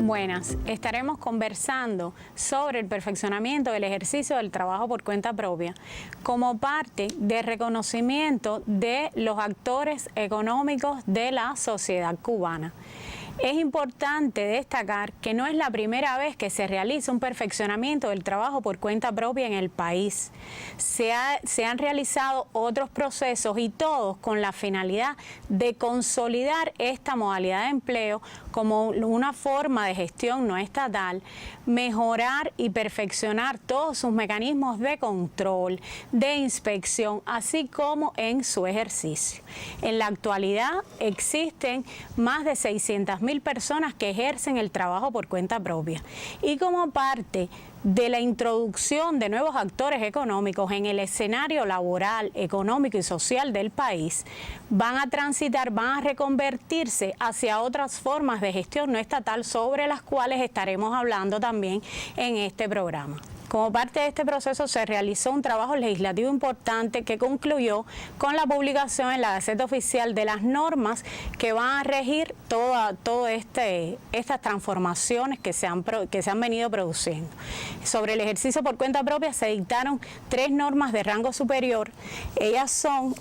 Buenas, estaremos conversando sobre el perfeccionamiento del ejercicio del trabajo por cuenta propia como parte del reconocimiento de los actores económicos de la sociedad cubana. Es importante destacar que no es la primera vez que se realiza un perfeccionamiento del trabajo por cuenta propia en el país. Se han realizado otros procesos y todos con la finalidad de consolidar esta modalidad de empleo como una forma de gestión no estatal, mejorar y perfeccionar todos sus mecanismos de control, de inspección, así como en su ejercicio. En la actualidad existen más de 600.000 personas que ejercen el trabajo por cuenta propia y como parte de la introducción de nuevos actores económicos en el escenario laboral, económico y social del país, van a reconvertirse hacia otras formas de gestión no estatal sobre las cuales estaremos hablando también en este programa. Como parte de este proceso se realizó un trabajo legislativo importante que concluyó con la publicación en la Gaceta Oficial de las normas que van a regir todas estas transformaciones que se han venido produciendo. Sobre el ejercicio por cuenta propia se dictaron 3 normas de rango superior. Ellas son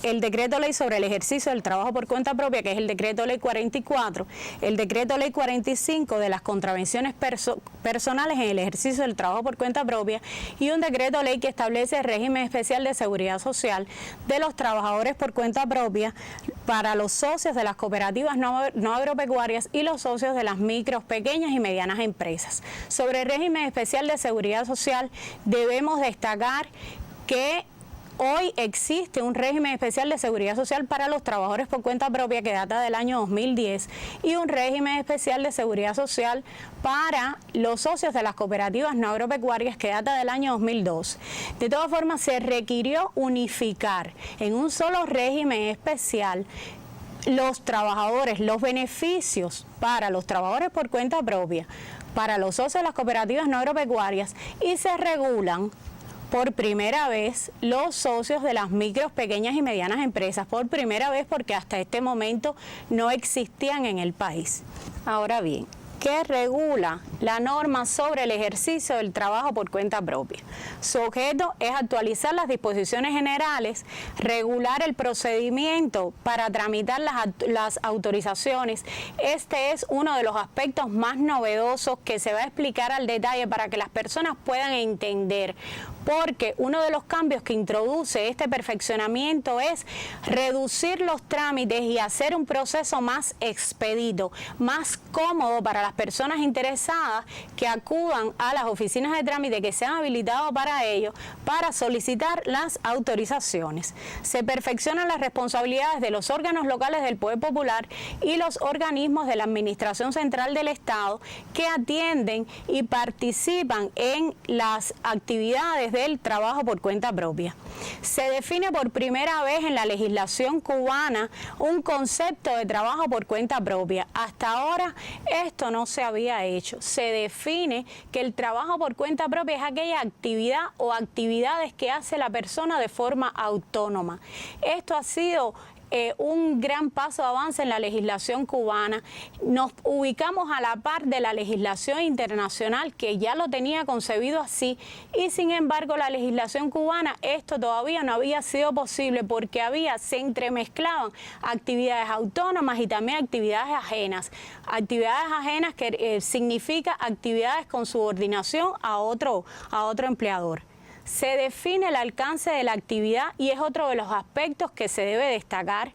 el Decreto Ley sobre el ejercicio del trabajo por cuenta propia, que es el Decreto Ley 44, el Decreto Ley 45 de las contravenciones personales en el ejercicio del trabajo por cuenta propia y un Decreto Ley que establece el régimen especial de seguridad social de los trabajadores por cuenta propia para los socios de las cooperativas no agropecuarias y los socios de las micros, pequeñas y medianas empresas. Sobre el régimen especial de seguridad social debemos destacar que hoy existe un régimen especial de seguridad social para los trabajadores por cuenta propia que data del año 2010 y un régimen especial de seguridad social para los socios de las cooperativas no agropecuarias que data del año 2002. De todas formas, se requirió unificar en un solo régimen especial los trabajadores, los beneficios para los trabajadores por cuenta propia, para los socios de las cooperativas no agropecuarias y se regulan por primera vez los socios de las micros, pequeñas y medianas empresas, por primera vez porque hasta este momento no existían en el país. Ahora bien, ¿qué regula la norma sobre el ejercicio del trabajo por cuenta propia? Su objeto es actualizar las disposiciones generales, regular el procedimiento para tramitar las autorizaciones. Este es uno de los aspectos más novedosos que se va a explicar al detalle para que las personas puedan entender, porque uno de los cambios que introduce este perfeccionamiento es reducir los trámites y hacer un proceso más expedito, más cómodo para las personas interesadas que acudan a las oficinas de trámite que se han habilitado para ello para solicitar las autorizaciones. Se perfeccionan las responsabilidades de los órganos locales del Poder Popular y los organismos de la Administración Central del Estado que atienden y participan en las actividades del trabajo por cuenta propia. Se define por primera vez en la legislación cubana un concepto de trabajo por cuenta propia. Hasta ahora esto no se había hecho. Se define que el trabajo por cuenta propia es aquella actividad o actividades que hace la persona de forma autónoma. Esto ha sido un gran paso de avance en la legislación cubana. Nos ubicamos a la par de la legislación internacional que ya lo tenía concebido así y sin embargo la legislación cubana esto todavía no había sido posible porque se entremezclaban actividades autónomas y también actividades ajenas. Actividades ajenas que significa actividades con subordinación a otro empleador. Se define el alcance de la actividad y es otro de los aspectos que se debe destacar.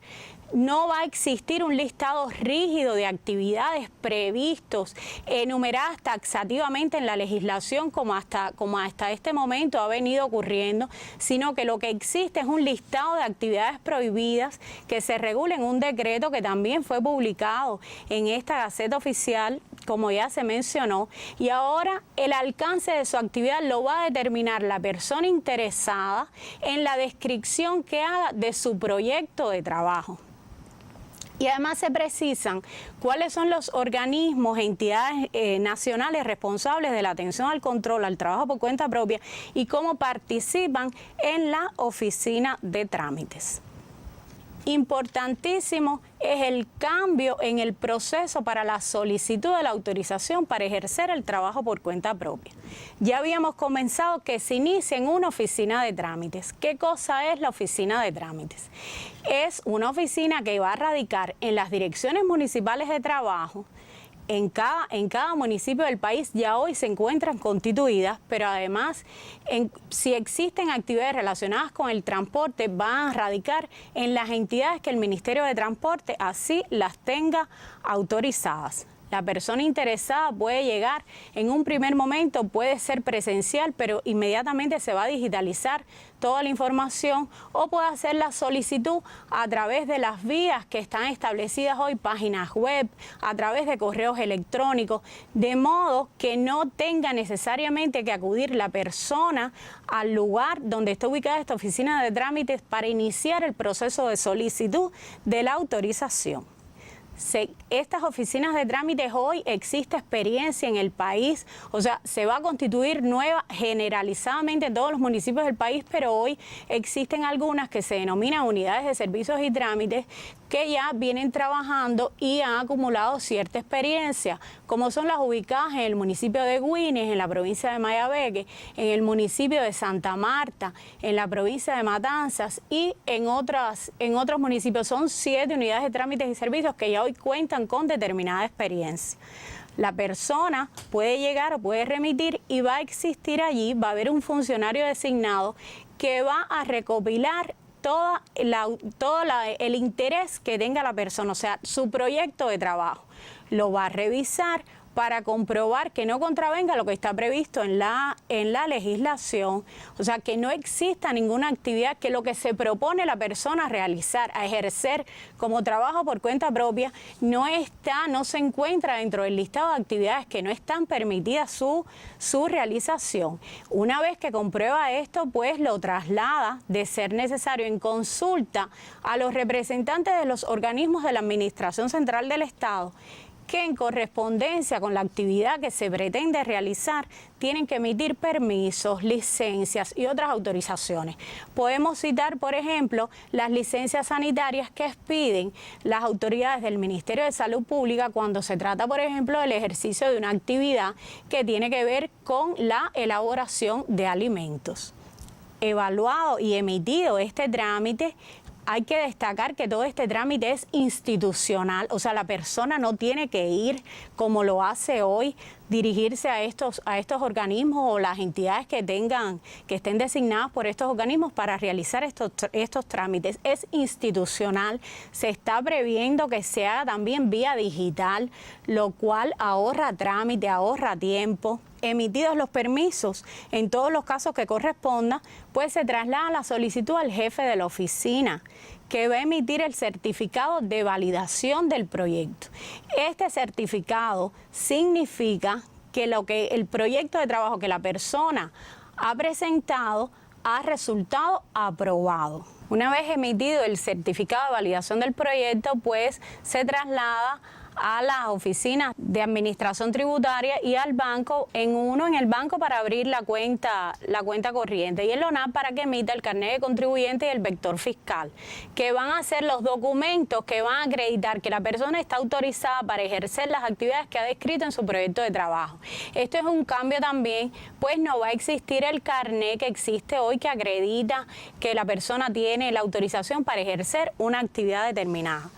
No va a existir un listado rígido de actividades previstos, enumeradas taxativamente en la legislación como hasta este momento ha venido ocurriendo, sino que lo que existe es un listado de actividades prohibidas que se regula en un decreto que también fue publicado en esta Gaceta Oficial, como ya se mencionó, y ahora el alcance de su actividad lo va a determinar la persona interesada en la descripción que haga de su proyecto de trabajo. Y además se precisan cuáles son los organismos, entidades nacionales responsables de la atención al control, al trabajo por cuenta propia y cómo participan en la oficina de trámites. Importantísimo es el cambio en el proceso para la solicitud de la autorización para ejercer el trabajo por cuenta propia. Ya habíamos comenzado que se inicie en una oficina de trámites. ¿Qué cosa es la oficina de trámites? Es una oficina que va a radicar en las direcciones municipales de trabajo. En cada municipio del país ya hoy se encuentran constituidas, pero además, si existen actividades relacionadas con el transporte, van a radicar en las entidades que el Ministerio de Transporte así las tenga autorizadas. La persona interesada puede llegar en un primer momento, puede ser presencial, pero inmediatamente se va a digitalizar toda la información, o puede hacer la solicitud a través de las vías que están establecidas hoy, páginas web, a través de correos electrónicos, de modo que no tenga necesariamente que acudir la persona al lugar donde está ubicada esta oficina de trámites para iniciar el proceso de solicitud de la autorización. Estas oficinas de trámites hoy existe experiencia en el país, o sea, se va a constituir nueva generalizadamente en todos los municipios del país, pero hoy existen algunas que se denominan unidades de servicios y trámites que ya vienen trabajando y han acumulado cierta experiencia, como son las ubicadas en el municipio de Güines, en la provincia de Mayabeque, en el municipio de Santa Marta, en la provincia de Matanzas y en otros municipios. Son 7 unidades de trámites y servicios que ya hoy cuentan con determinada experiencia. La persona puede llegar o puede remitir y va a existir allí, va a haber un funcionario designado que va a recopilar todo el interés que tenga la persona, o sea, su proyecto de trabajo. Lo va a revisar para comprobar que no contravenga lo que está previsto en la legislación, o sea, que no exista ninguna actividad que lo que se propone la persona realizar, a ejercer como trabajo por cuenta propia, no se encuentra dentro del listado de actividades que no están permitidas su realización. Una vez que comprueba esto, pues lo traslada, de ser necesario, en consulta a los representantes de los organismos de la Administración Central del Estado, que en correspondencia con la actividad que se pretende realizar tienen que emitir permisos, licencias y otras autorizaciones. Podemos citar, por ejemplo, las licencias sanitarias que expiden las autoridades del Ministerio de Salud Pública cuando se trata, por ejemplo, del ejercicio de una actividad que tiene que ver con la elaboración de alimentos. Evaluado y emitido este trámite, hay que destacar que todo este trámite es institucional, o sea, la persona no tiene que ir como lo hace hoy, dirigirse a estos organismos o las entidades que estén designadas por estos organismos para realizar estos trámites. Es institucional, se está previendo que se haga también vía digital, lo cual ahorra trámite, ahorra tiempo. Emitidos los permisos, en todos los casos que corresponda, pues se traslada la solicitud al jefe de la oficina, que va a emitir el certificado de validación del proyecto. Este certificado significa que el proyecto de trabajo que la persona ha presentado ha resultado aprobado. Una vez emitido el certificado de validación del proyecto, pues se traslada a las oficinas de administración tributaria y al banco, en el banco para abrir la cuenta corriente, y en la ONAP para que emita el carnet de contribuyente y el vector fiscal, que van a ser los documentos que van a acreditar que la persona está autorizada para ejercer las actividades que ha descrito en su proyecto de trabajo. Esto es un cambio también, pues no va a existir el carnet que existe hoy que acredita que la persona tiene la autorización para ejercer una actividad determinada.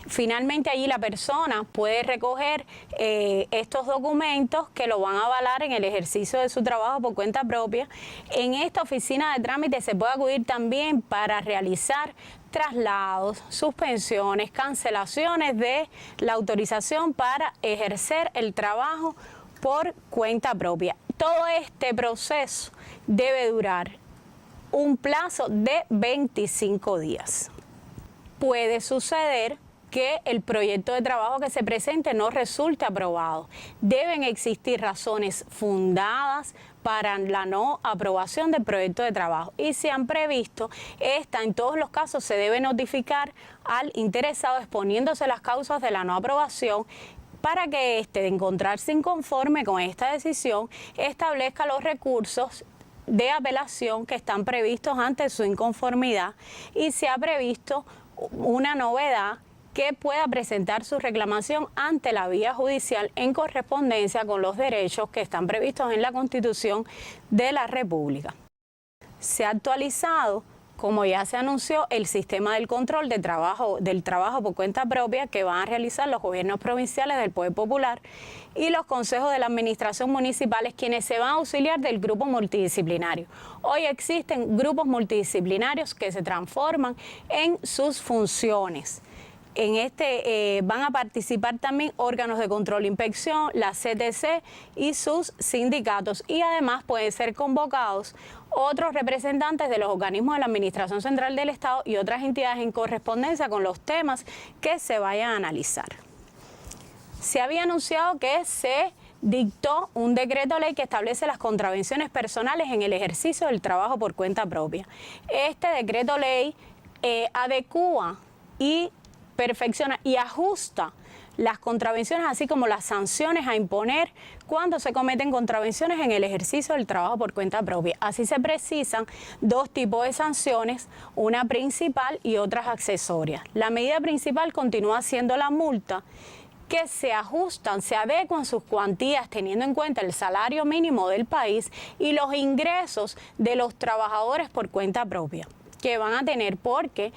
Finalmente, allí la persona puede recoger estos documentos que lo van a avalar en el ejercicio de su trabajo por cuenta propia. En esta oficina de trámite se puede acudir también para realizar traslados, suspensiones, cancelaciones de la autorización para ejercer el trabajo por cuenta propia. Todo este proceso debe durar un plazo de 25 días. Puede suceder que el proyecto de trabajo que se presente no resulte aprobado. Deben existir razones fundadas para la no aprobación del proyecto de trabajo, y si han previsto esta, en todos los casos se debe notificar al interesado exponiéndose las causas de la no aprobación, para que éste, de encontrarse inconforme con esta decisión, establezca los recursos de apelación que están previstos ante su inconformidad, y se ha previsto una novedad que pueda presentar su reclamación ante la vía judicial en correspondencia con los derechos que están previstos en la Constitución de la República. Se ha actualizado, como ya se anunció, el sistema del control del trabajo por cuenta propia que van a realizar los gobiernos provinciales del Poder Popular y los consejos de la administración municipales, quienes se van a auxiliar del grupo multidisciplinario. Hoy existen grupos multidisciplinarios que se transforman en sus funciones. En van a participar también órganos de control e inspección, la CTC y sus sindicatos, y además pueden ser convocados otros representantes de los organismos de la Administración Central del Estado y otras entidades en correspondencia con los temas que se vayan a analizar. Se había anunciado que se dictó un decreto ley que establece las contravenciones personales en el ejercicio del trabajo por cuenta propia. Este decreto ley adecúa y perfecciona y ajusta las contravenciones, así como las sanciones a imponer cuando se cometen contravenciones en el ejercicio del trabajo por cuenta propia. Así se precisan dos tipos de sanciones, una principal y otras accesorias. La medida principal continúa siendo la multa, que se ajustan, se adecuan sus cuantías teniendo en cuenta el salario mínimo del país y los ingresos de los trabajadores por cuenta propia que van a tener, porque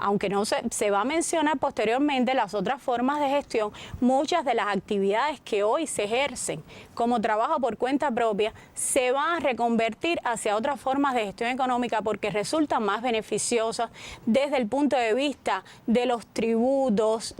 aunque no se va a mencionar posteriormente las otras formas de gestión, muchas de las actividades que hoy se ejercen como trabajo por cuenta propia se van a reconvertir hacia otras formas de gestión económica porque resultan más beneficiosas desde el punto de vista de los tributos,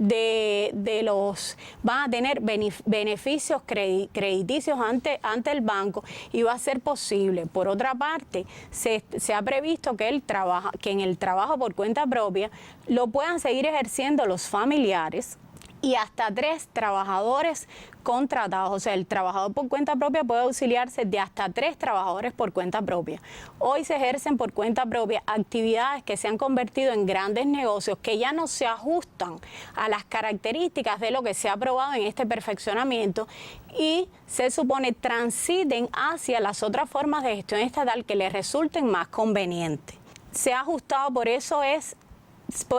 van a tener beneficios crediticios ante el banco y va a ser posible. Por otra parte, se ha previsto que en el trabajo por cuenta propia lo puedan seguir ejerciendo los familiares y hasta 3 trabajadores contratados. O sea, el trabajador por cuenta propia puede auxiliarse de hasta 3 trabajadores por cuenta propia. Hoy se ejercen por cuenta propia actividades que se han convertido en grandes negocios que ya no se ajustan a las características de lo que se ha aprobado en este perfeccionamiento y se supone transiten hacia las otras formas de gestión estatal que les resulten más convenientes. Se ha ajustado, por eso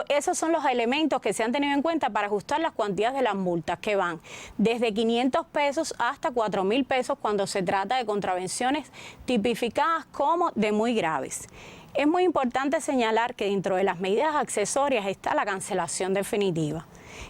esos son los elementos que se han tenido en cuenta para ajustar las cuantías de las multas, que van desde 500 pesos hasta 4.000 pesos cuando se trata de contravenciones tipificadas como de muy graves. Es muy importante señalar que dentro de las medidas accesorias está la cancelación definitiva,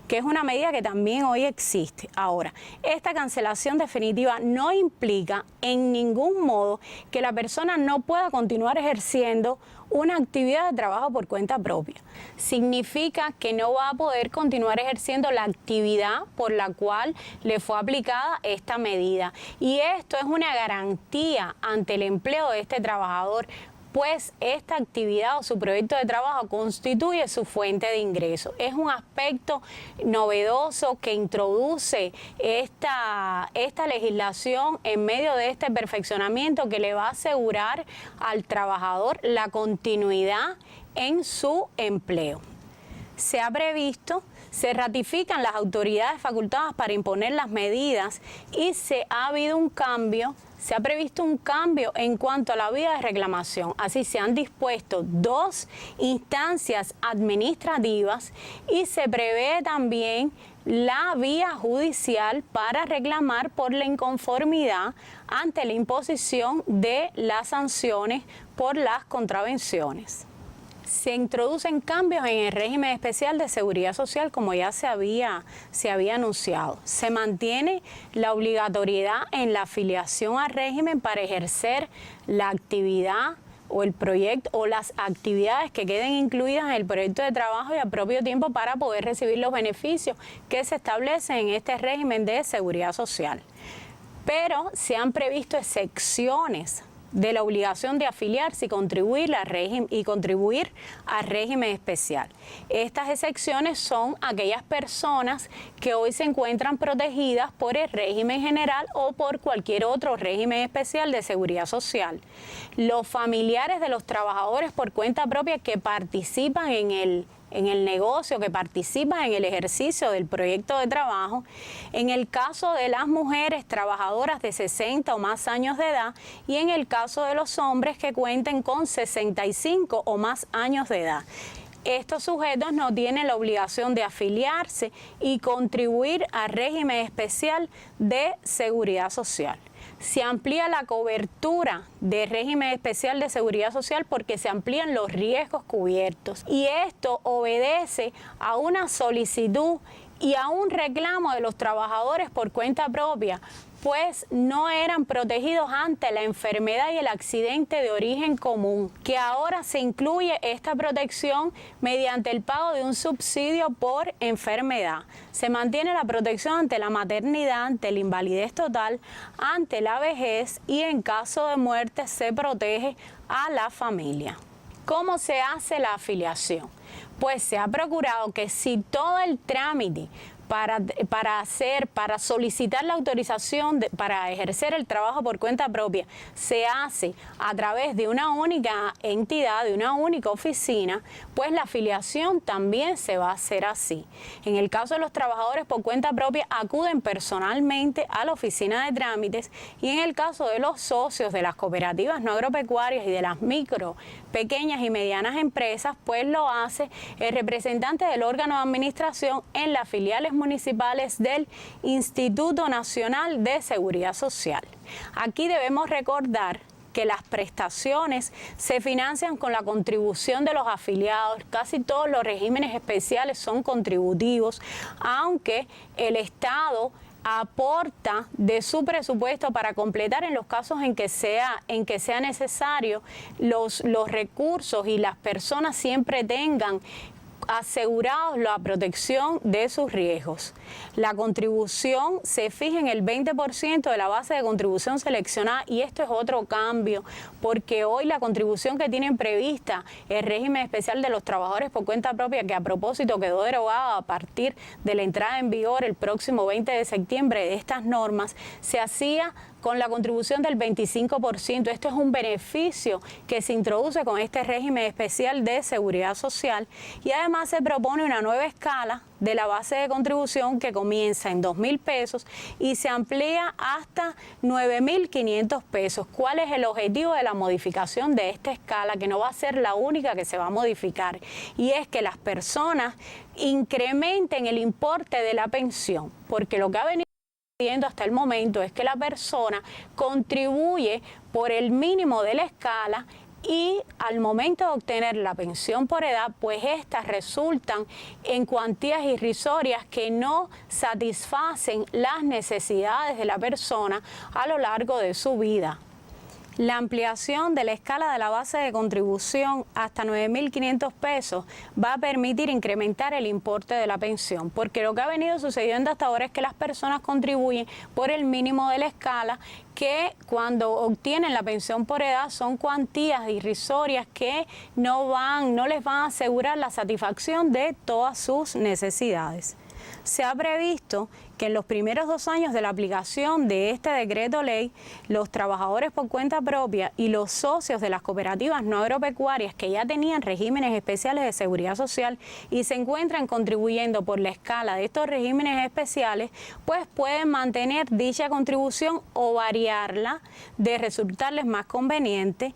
que es una medida que también hoy existe. Ahora, esta cancelación definitiva no implica en ningún modo que la persona no pueda continuar ejerciendo una actividad de trabajo por cuenta propia. Significa que no va a poder continuar ejerciendo la actividad por la cual le fue aplicada esta medida. Y esto es una garantía ante el empleo de este trabajador, pues esta actividad o su proyecto de trabajo constituye su fuente de ingreso. Es un aspecto novedoso que introduce esta legislación en medio de este perfeccionamiento que le va a asegurar al trabajador la continuidad en su empleo. Se ha previsto, se ratifican las autoridades facultadas para imponer las medidas y se ha previsto un cambio en cuanto a la vía de reclamación. Así se han dispuesto 2 instancias administrativas y se prevé también la vía judicial para reclamar por la inconformidad ante la imposición de las sanciones por las contravenciones. Se introducen cambios en el régimen especial de seguridad social, como ya se había anunciado. Se mantiene la obligatoriedad en la afiliación al régimen para ejercer la actividad o el proyecto o las actividades que queden incluidas en el proyecto de trabajo y al propio tiempo para poder recibir los beneficios que se establecen en este régimen de seguridad social. Pero se han previsto excepciones de la obligación de afiliarse y contribuir al régimen especial. Estas excepciones son aquellas personas que hoy se encuentran protegidas por el régimen general o por cualquier otro régimen especial de seguridad social. Los familiares de los trabajadores por cuenta propia que participan en el negocio, que participan en el ejercicio del proyecto de trabajo, en el caso de las mujeres trabajadoras de 60 o más años de edad y en el caso de los hombres que cuenten con 65 o más años de edad. estos sujetos no tienen la obligación de afiliarse y contribuir al régimen especial de seguridad social. Se amplía la cobertura del régimen especial de seguridad social porque se amplían los riesgos cubiertos, y esto obedece a una solicitud y a un reclamo de los trabajadores por cuenta propia, pues no eran protegidos ante la enfermedad y el accidente de origen común, que ahora se incluye esta protección mediante el pago de un subsidio por enfermedad. Se mantiene la protección ante la maternidad, ante la invalidez total, ante la vejez, y en caso de muerte se protege a la familia. ¿Cómo se hace la afiliación? Pues se ha procurado que si todo el trámite para solicitar la autorización para ejercer el trabajo por cuenta propia se hace a través de una única entidad, de una única oficina, pues la afiliación también se va a hacer así. En el caso de los trabajadores por cuenta propia, acuden personalmente a la oficina de trámites, y en el caso de los socios de las cooperativas no agropecuarias y de las micro, pequeñas y medianas empresas, pues lo hace el representante del órgano de administración en las filiales municipales del Instituto Nacional de Seguridad Social. Aquí debemos recordar que las prestaciones se financian con la contribución de los afiliados. Casi todos los regímenes especiales son contributivos, aunque el Estado aporta de su presupuesto para completar en los casos en que sea necesario los recursos, y las personas siempre tengan asegurados la protección de sus riesgos. La contribución se fija en el 20% de la base de contribución seleccionada, y esto es otro cambio, porque hoy la contribución que tienen prevista el régimen especial de los trabajadores por cuenta propia, que a propósito quedó derogada a partir de la entrada en vigor el próximo 20 de septiembre de estas normas, se hacía con la contribución del 25%. Esto es un beneficio que se introduce con este régimen especial de seguridad social, y además se propone una nueva escala de la base de contribución que comienza en 2.000 pesos y se amplía hasta 9.500 pesos. ¿Cuál es el objetivo de la modificación de esta escala? Que no va a ser la única que se va a modificar, y es que las personas incrementen el importe de la pensión, porque lo que ha venido hasta el momento es que la persona contribuye por el mínimo de la escala, y al momento de obtener la pensión por edad, pues estas resultan en cuantías irrisorias que no satisfacen las necesidades de la persona a lo largo de su vida. La ampliación de la escala de la base de contribución hasta 9.500 pesos va a permitir incrementar el importe de la pensión, porque lo que ha venido sucediendo hasta ahora es que las personas contribuyen por el mínimo de la escala, que cuando obtienen la pensión por edad son cuantías irrisorias que no les van a asegurar la satisfacción de todas sus necesidades. Se ha previsto que en los primeros 2 años de la aplicación de este decreto ley, los trabajadores por cuenta propia y los socios de las cooperativas no agropecuarias que ya tenían regímenes especiales de seguridad social y se encuentran contribuyendo por la escala de estos regímenes especiales, pues pueden mantener dicha contribución o variarla de resultarles más conveniente.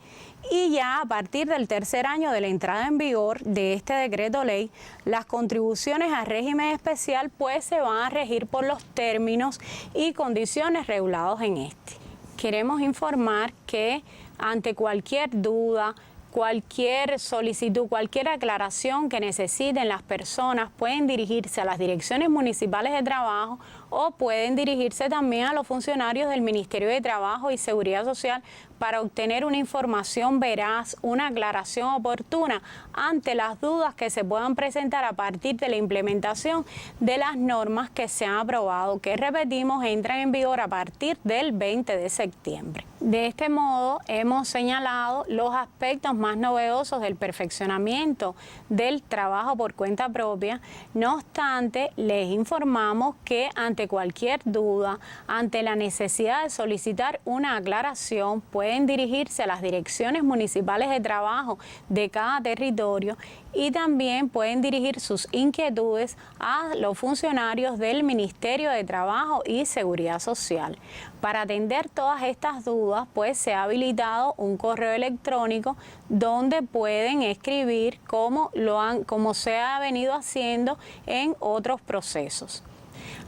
Y ya a partir del 3er año de la entrada en vigor de este decreto ley, las contribuciones al régimen especial pues se van a regir por los términos y condiciones regulados en este. Queremos informar que ante cualquier duda, cualquier solicitud, cualquier aclaración que necesiten las personas, pueden dirigirse a las direcciones municipales de trabajo o pueden dirigirse también a los funcionarios del Ministerio de Trabajo y Seguridad Social para obtener una información veraz, una aclaración oportuna ante las dudas que se puedan presentar a partir de la implementación de las normas que se han aprobado, que repetimos, entran en vigor a partir del 20 de septiembre. De este modo, hemos señalado los aspectos más novedosos del perfeccionamiento del trabajo por cuenta propia. No obstante, les informamos que ante ante cualquier duda, ante la necesidad de solicitar una aclaración, pueden dirigirse a las direcciones municipales de trabajo de cada territorio y también pueden dirigir sus inquietudes a los funcionarios del Ministerio de Trabajo y Seguridad Social. Para atender todas estas dudas, pues se ha habilitado un correo electrónico donde pueden escribir como se ha venido haciendo en otros procesos.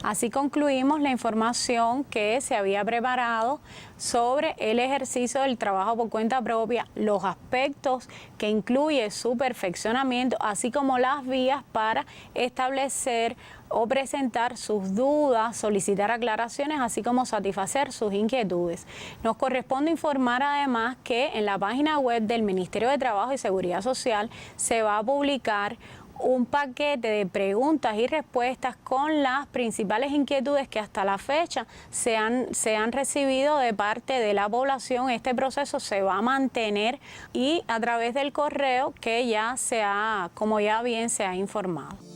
Así concluimos la información que se había preparado sobre el ejercicio del trabajo por cuenta propia, los aspectos que incluye su perfeccionamiento, así como las vías para establecer o presentar sus dudas, solicitar aclaraciones, así como satisfacer sus inquietudes. Nos corresponde informar además que en la página web del Ministerio de Trabajo y Seguridad Social se va a publicar un paquete de preguntas y respuestas con las principales inquietudes que hasta la fecha se han recibido de parte de la población. Este proceso se va a mantener y a través del correo que ya como ya bien se ha informado.